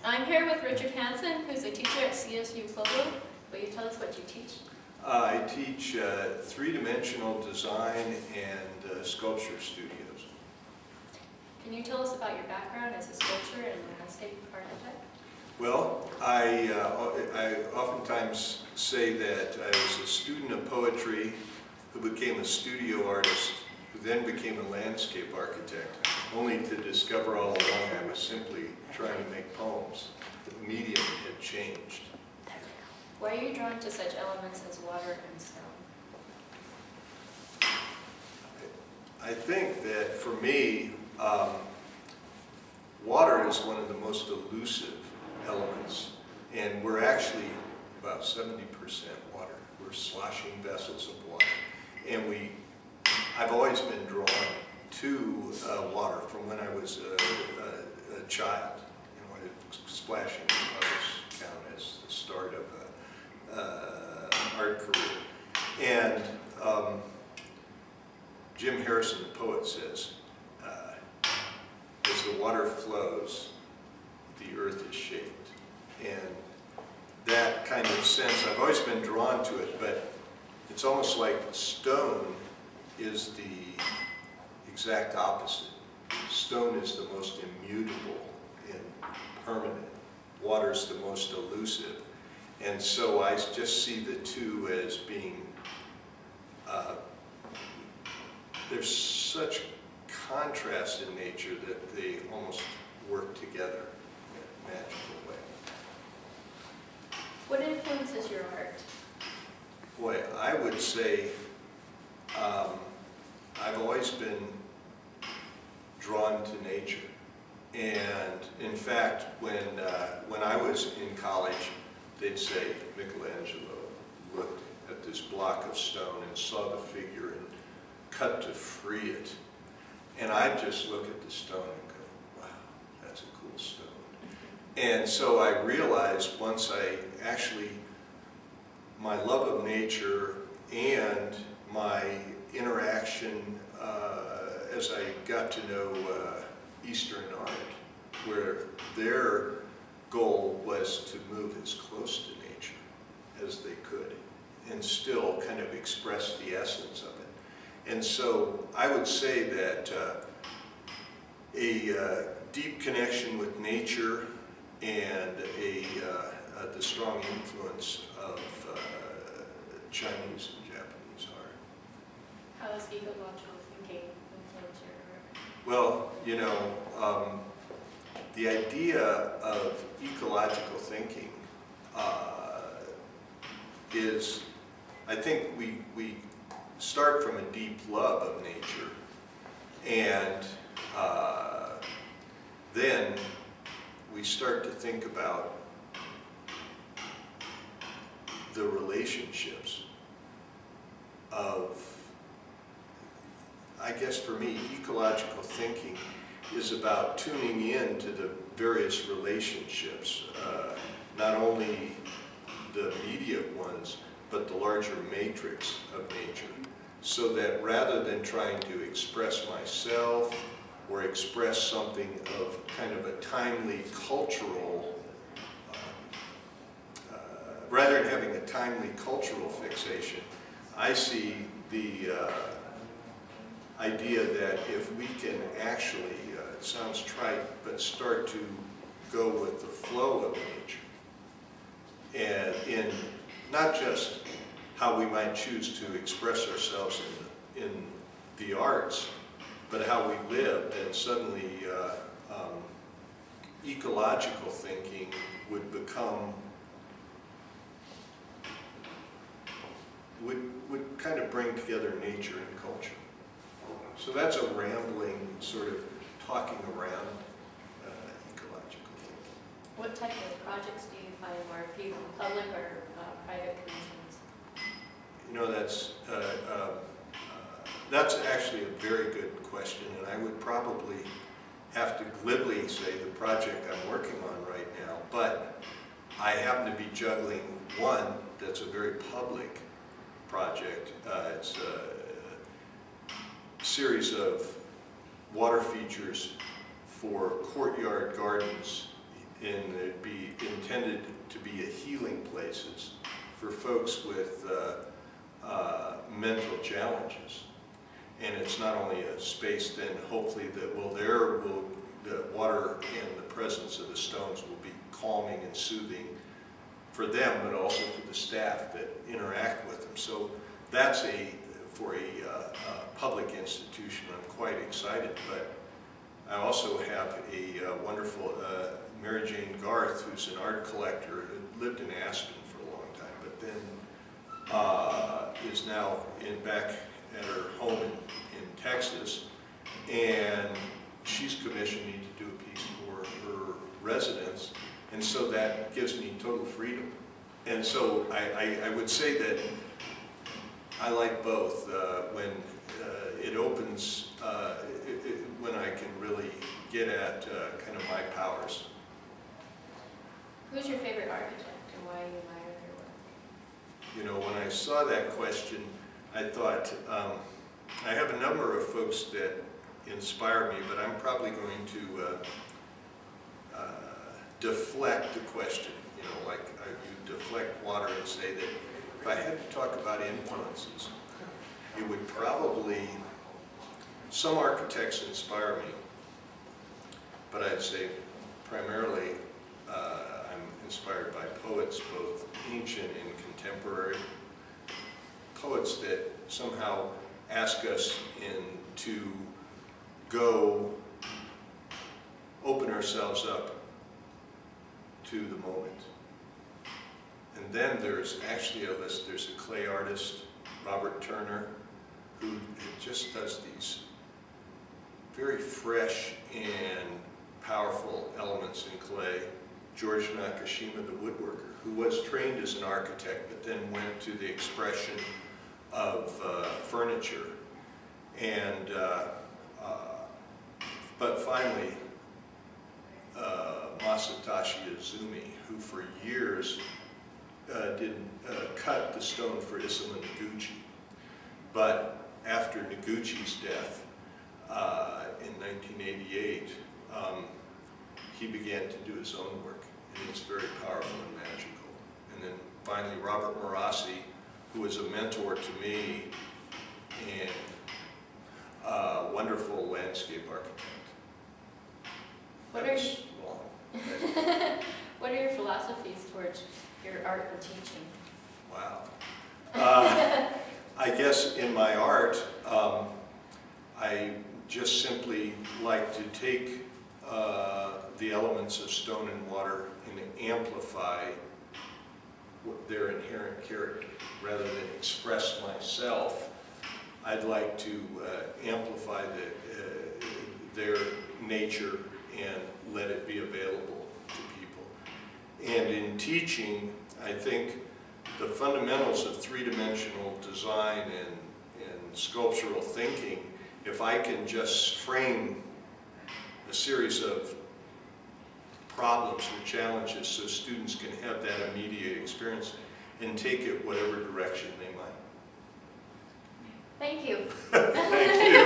I'm here with Richard Hansen, who's a teacher at CSU Pueblo. Will you tell us what you teach? I teach three-dimensional design and sculpture studios. Can you tell us about your background as a sculptor and landscape architect? Well, I oftentimes say that I was a student of poetry who became a studio artist, who then became a landscape architect, only to discover all along I was simply trying to make poems. The medium had changed. Why are you drawn to such elements as water and stone? I think that for me, water is one of the most elusive elements, and we're actually about 70% water. We're sloshing vessels of water, and I've always been drawn to water from when I was a child. You know, splashing in puddles count as the start of an art career. And Jim Harrison, the poet, says, as the water flows, the earth is shaped. And that kind of sense, I've always been drawn to it, but it's almost like stone is the exact opposite. Stone is the most immutable and permanent. Water is the most elusive. And so I just see the two as being, there's such contrast in nature that they almost work together in a magical way. What influences your art? Boy, I would say I've always been drawn to nature. And in fact, when I was in college, they'd say Michelangelo looked at this block of stone and saw the figure and cut to free it. And I'd just look at the stone and go, wow, that's a cool stone. And so I realized once my love of nature and my interaction as I got to know Eastern art, where their goal was to move as close to nature as they could and still kind of express the essence of it. And so I would say that a deep connection with nature and the strong influence of Chinese and Japanese art. How has ecological thinking influenced your art? Well, you know, the idea of ecological thinking is, I think we start from a deep love of nature, and then we start to think about the relationships of, I guess for me, ecological thinking is about tuning in to the various relationships, not only the immediate ones, but the larger matrix of nature, so that rather than trying to express myself or express something of kind of a timely cultural, rather than having a timely cultural fixation, I see the idea that if we can actually, it sounds trite, but start to go with the flow of nature, and in not just how we might choose to express ourselves in the arts, but how we live, and suddenly ecological thinking would become, would kind of bring together nature and culture. So that's a rambling sort of talking around ecological thinking. What type of projects do you find more appealing, public or private commissions? You know, that's actually a very good question, and I would probably have to glibly say the project I'm working on right now, but I happen to be juggling one that's a very public project. It's a series of water features for courtyard gardens and it'd be intended to be a healing places for folks with mental challenges. And it's not only a space then hopefully that the water and the presence of the stones will be calming and soothing for them, but also for the staff that interact with them. So that's for a public institution, I'm quite excited. But I also have a wonderful Mary Jane Garth, who's an art collector, who lived in Aspen for a long time, but then is now back at her home in Texas, and she's commissioned me to do a piece for her residents, and so that gives me total freedom. And so I would say that I like both. When it opens, when I can really get at kind of my powers. Who's your favorite architect and why you admire their work? You know, when I saw that question, I thought, I have a number of folks that inspire me, but I'm probably going to deflect the question, you know, like you deflect water and say that if I had to talk about influences, it would probably, some architects inspire me, but I'd say primarily I'm inspired by poets, both ancient and contemporary, poets that somehow ask us to go open ourselves up to the moment. And then there's actually a list, there's a clay artist, Robert Turner, who just does these very fresh and powerful elements in clay. George Nakashima, the woodworker, who was trained as an architect, but then went to the expression of furniture. And, but finally, Masatoshi Izumi, who for years cut the stone for Isama Noguchi. But after Noguchi's death in 1988, he began to do his own work, and it's very powerful and magical. And then finally, Robert Marassi, who was a mentor to me and a wonderful landscape architect. What are your philosophies towards your art or teaching? Wow. I guess in my art, I just simply like to take the elements of stone and water and amplify their inherent character. Rather than express myself, I'd like to amplify their nature and let it be available to people. And in teaching, I think the fundamentals of three-dimensional design and sculptural thinking, if I can just frame a series of problems or challenges so students can have that immediate experience and take it whatever direction they might. Thank you. Thank you.